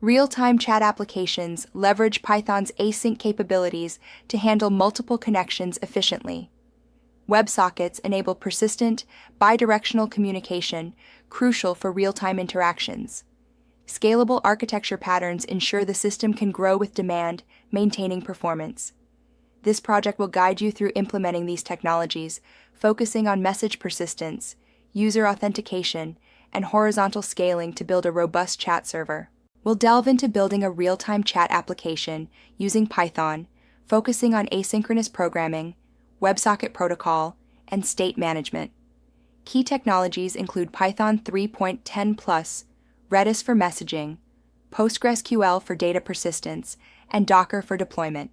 Real-time chat applications leverage Python's async capabilities to handle multiple connections efficiently. WebSockets enable persistent, bidirectional communication, crucial for real-time interactions. Scalable architecture patterns ensure the system can grow with demand, maintaining performance. This project will guide you through implementing these technologies, focusing on message persistence, user authentication, and horizontal scaling to build a robust chat server. We'll delve into building a real-time chat application using Python, focusing on asynchronous programming, WebSocket protocol, and state management. Key technologies include Python 3.10+, Redis for messaging, PostgreSQL for data persistence, and Docker for deployment.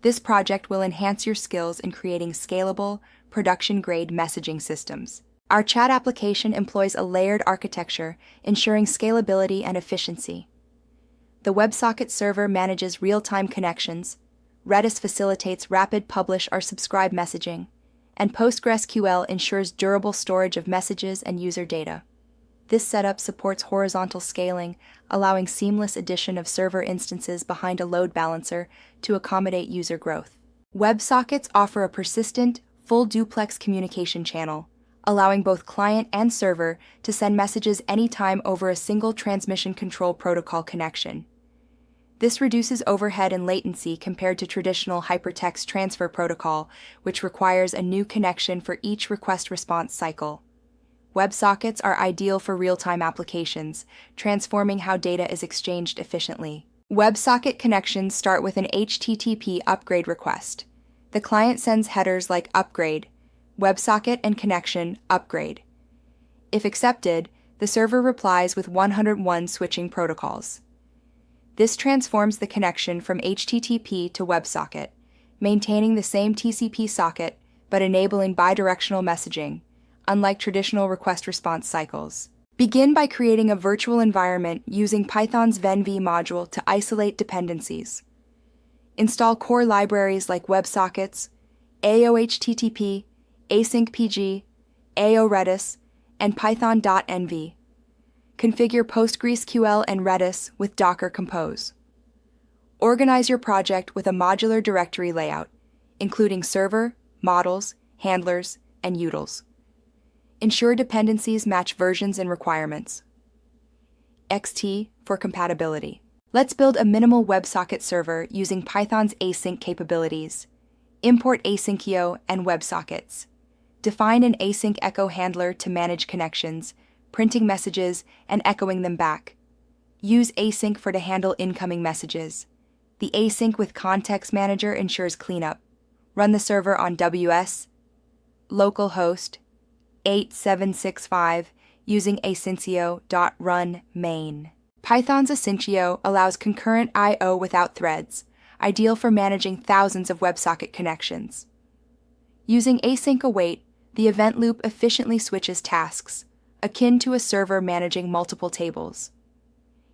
This project will enhance your skills in creating scalable, production-grade messaging systems. Our chat application employs a layered architecture, ensuring scalability and efficiency. The WebSocket server manages real-time connections, Redis facilitates rapid publish or subscribe messaging, and PostgreSQL ensures durable storage of messages and user data. This setup supports horizontal scaling, allowing seamless addition of server instances behind a load balancer to accommodate user growth. WebSockets offer a persistent, full duplex communication channel, allowing both client and server to send messages anytime over a single transmission control protocol connection. This reduces overhead and latency compared to traditional hypertext transfer protocol, which requires a new connection for each request-response cycle. WebSockets are ideal for real-time applications, transforming how data is exchanged efficiently. WebSocket connections start with an HTTP upgrade request. The client sends headers like upgrade, WebSocket and connection upgrade. If accepted, the server replies with 101 switching protocols. This transforms the connection from HTTP to WebSocket, maintaining the same TCP socket but enabling bidirectional messaging, unlike traditional request-response cycles. Begin by creating a virtual environment using Python's venv module to isolate dependencies. Install core libraries like WebSockets, AOHTTP, AsyncPG, AORedis, and Python.env. Configure PostgreSQL and Redis with Docker Compose. Organize your project with a modular directory layout, including server, models, handlers, and utils. Ensure dependencies match versions and requirements. XT for compatibility. Let's build a minimal WebSocket server using Python's async capabilities. Import Asyncio and WebSockets. Define an async echo handler to manage connections, printing messages, and echoing them back. Use async for to handle incoming messages. The async with context manager ensures cleanup. Run the server on WS, localhost, 8765 using asyncio.run main. Python's Asyncio allows concurrent I/O without threads, ideal for managing thousands of WebSocket connections. Using async await, the event loop efficiently switches tasks, akin to a server managing multiple tables.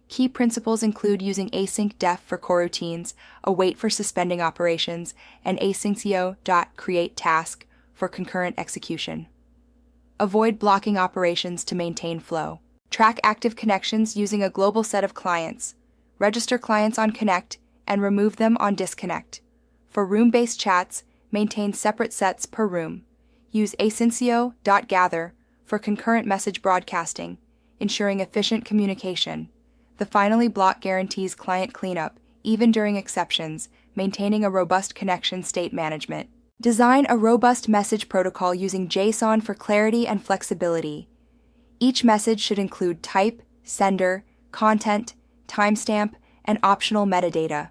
Key principles include using async def for coroutines, await for suspending operations, and asyncio.createTask for concurrent execution. Avoid blocking operations to maintain flow. Track active connections using a global set of clients. Register clients on connect and remove them on disconnect. For room-based chats, maintain separate sets per room. Use asyncio.gather for concurrent message broadcasting, ensuring efficient communication. The finally block guarantees client cleanup, even during exceptions, maintaining a robust connection state management. Design a robust message protocol using JSON for clarity and flexibility. Each message should include type, sender, content, timestamp, and optional metadata.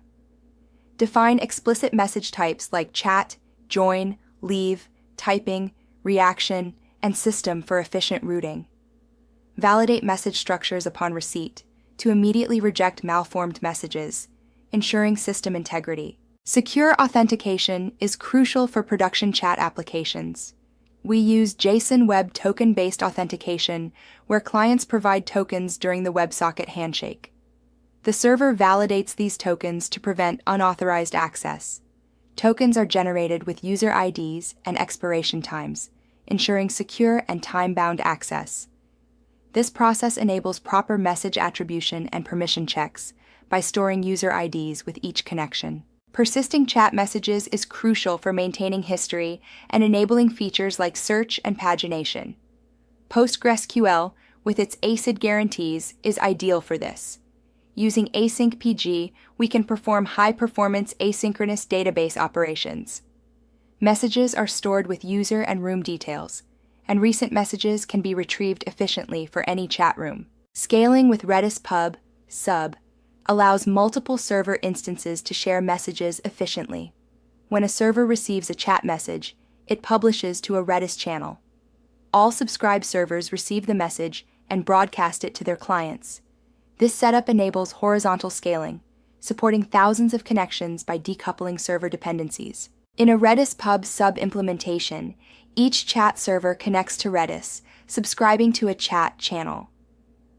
Define explicit message types like chat, join, leave, typing, reaction, and system for efficient routing. Validate message structures upon receipt to immediately reject malformed messages, ensuring system integrity. Secure authentication is crucial for production chat applications. We use JSON Web Token-based authentication, where clients provide tokens during the WebSocket handshake. The server validates these tokens to prevent unauthorized access. Tokens are generated with user IDs and expiration times, ensuring secure and time-bound access. This process enables proper message attribution and permission checks by storing user IDs with each connection. Persisting chat messages is crucial for maintaining history and enabling features like search and pagination. PostgreSQL, with its ACID guarantees, is ideal for this. Using Async PG, we can perform high-performance asynchronous database operations. Messages are stored with user and room details, and recent messages can be retrieved efficiently for any chat room. Scaling with Redis Pub sub allows multiple server instances to share messages efficiently. When a server receives a chat message, it publishes to a Redis channel. All subscribed servers receive the message and broadcast it to their clients. This setup enables horizontal scaling, supporting thousands of connections by decoupling server dependencies. In a Redis Pub sub implementation, each chat server connects to Redis, subscribing to a chat channel.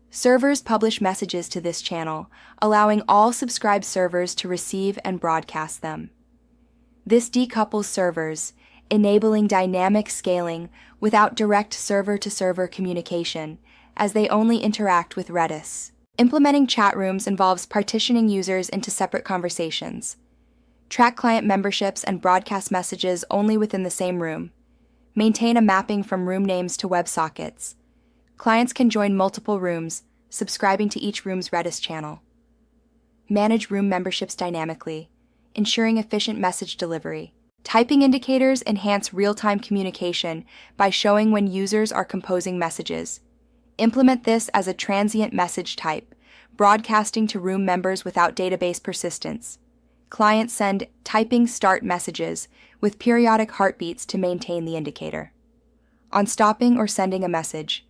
Servers publish messages to this channel, allowing all subscribed servers to receive and broadcast them. This decouples servers, enabling dynamic scaling without direct server-to-server communication, as they only interact with Redis. Implementing chat rooms involves partitioning users into separate conversations. Track client memberships and broadcast messages only within the same room. Maintain a mapping from room names to WebSockets. Clients can join multiple rooms, subscribing to each room's Redis channel. Manage room memberships dynamically, ensuring efficient message delivery. Typing indicators enhance real-time communication by showing when users are composing messages. Implement this as a transient message type, broadcasting to room members without database persistence. Clients send typing start messages with periodic heartbeats to maintain the indicator. On stopping or sending a message,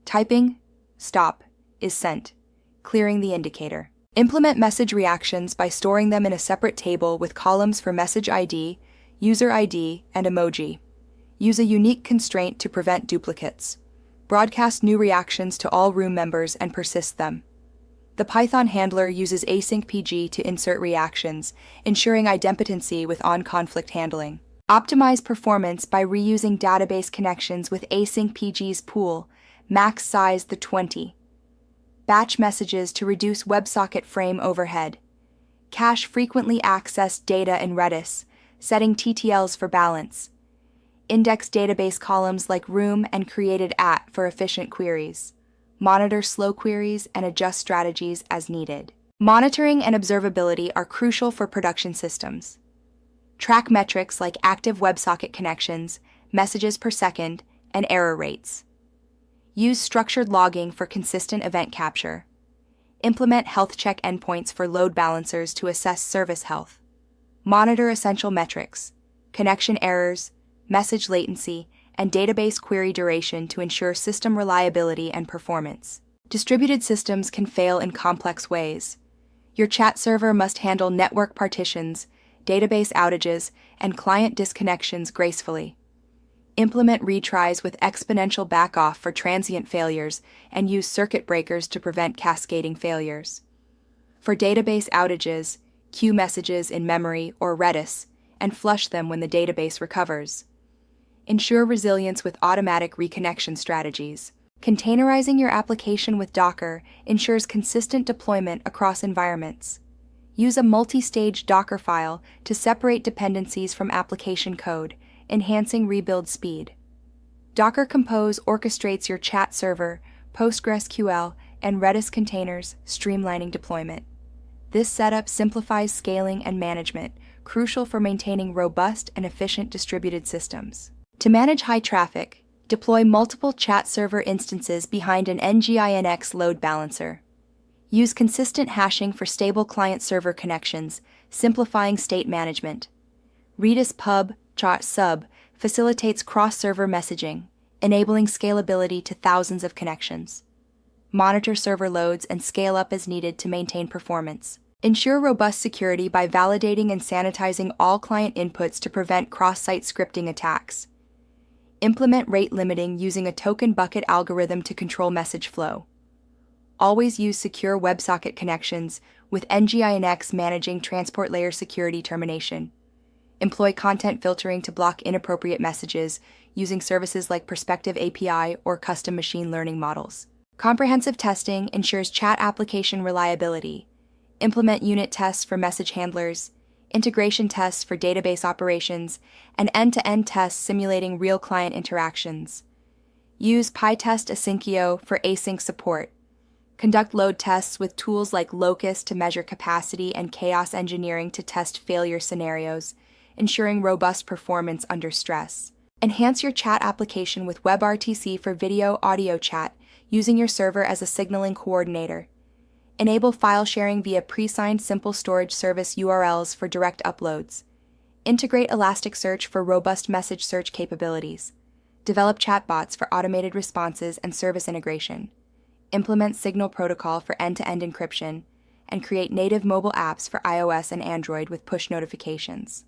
typing stop is sent, clearing the indicator. Implement message reactions by storing them in a separate table with columns for message ID, user ID, and emoji. Use a unique constraint to prevent duplicates. Broadcast new reactions to all room members and persist them. The Python handler uses Async PG to insert reactions, ensuring idempotency with on-conflict handling. Optimize performance by reusing database connections with Async PG's pool, max size the 20. Batch messages to reduce WebSocket frame overhead. Cache frequently accessed data in Redis, setting TTLs for balance. Index database columns like room and created at for efficient queries. Monitor slow queries and adjust strategies as needed. Monitoring and observability are crucial for production systems. Track metrics like active WebSocket connections, messages per second, and error rates. Use structured logging for consistent event capture. Implement health check endpoints for load balancers to assess service health. Monitor essential metrics, connection errors, message latency, and database query duration to ensure system reliability and performance. Distributed systems can fail in complex ways. Your chat server must handle network partitions, database outages, and client disconnections gracefully. Implement retries with exponential backoff for transient failures and use circuit breakers to prevent cascading failures. For database outages, queue messages in memory or Redis and flush them when the database recovers. Ensure resilience with automatic reconnection strategies. Containerizing your application with Docker ensures consistent deployment across environments. Use a multi-stage Docker file to separate dependencies from application code, enhancing rebuild speed. Docker Compose orchestrates your chat server, PostgreSQL, and Redis containers, streamlining deployment. This setup simplifies scaling and management, crucial for maintaining robust and efficient distributed systems. To manage high traffic, deploy multiple chat server instances behind an NGINX load balancer. Use consistent hashing for stable client-server connections, simplifying state management. Redis Pub chat sub facilitates cross-server messaging, enabling scalability to thousands of connections. Monitor server loads and scale up as needed to maintain performance. Ensure robust security by validating and sanitizing all client inputs to prevent cross-site scripting attacks. Implement rate limiting using a token bucket algorithm to control message flow. Always use secure WebSocket connections, with NGINX managing transport layer security termination. Employ content filtering to block inappropriate messages using services like Perspective API or custom machine learning models. Comprehensive testing ensures chat application reliability. Implement unit tests for message handlers, integration tests for database operations, and end-to-end tests simulating real client interactions. Use PyTest Asyncio for async support. Conduct load tests with tools like Locus to measure capacity and chaos engineering to test failure scenarios, ensuring robust performance under stress. Enhance your chat application with WebRTC for video-audio chat, using your server as a signaling coordinator. Enable file sharing via pre-signed simple storage service URLs for direct uploads. Integrate Elasticsearch for robust message search capabilities. Develop chatbots for automated responses and service integration. Implement Signal Protocol for end-to-end encryption, and create native mobile apps for iOS and Android with push notifications.